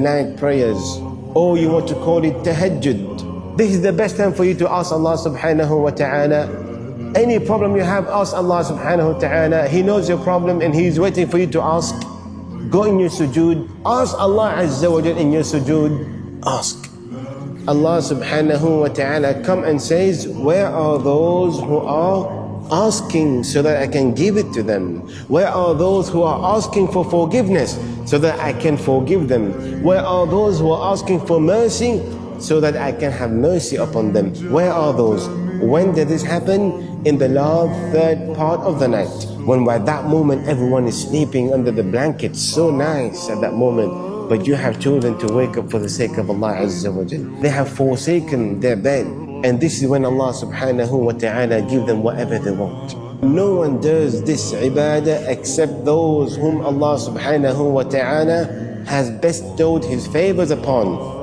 night prayers, or you want to call it Thajjud. This is the best time for you to ask Allah subhanahu wa ta'ala. Any problem you have, ask Allah subhanahu wa ta'ala. He knows your problem and He's waiting for you to ask. Go in your sujood, ask Allah azza wa jal in your sujood, ask. Allah subhanahu wa ta'ala come and says, where are those who are asking so that I can give it to them? Where are those who are asking for forgiveness so that I can forgive them? Where are those who are asking for mercy so that I can have mercy upon them? Where are those? When did this happen? In the last third part of the night, when by that moment everyone is sleeping under the blanket, so nice at that moment. But you have chosen to wake up for the sake of Allah Azza wa Jal. They have forsaken their bed. And this is when Allah subhanahu wa ta'ala give them whatever they want. No one does this ibadah except those whom Allah subhanahu wa ta'ala has bestowed His favors upon.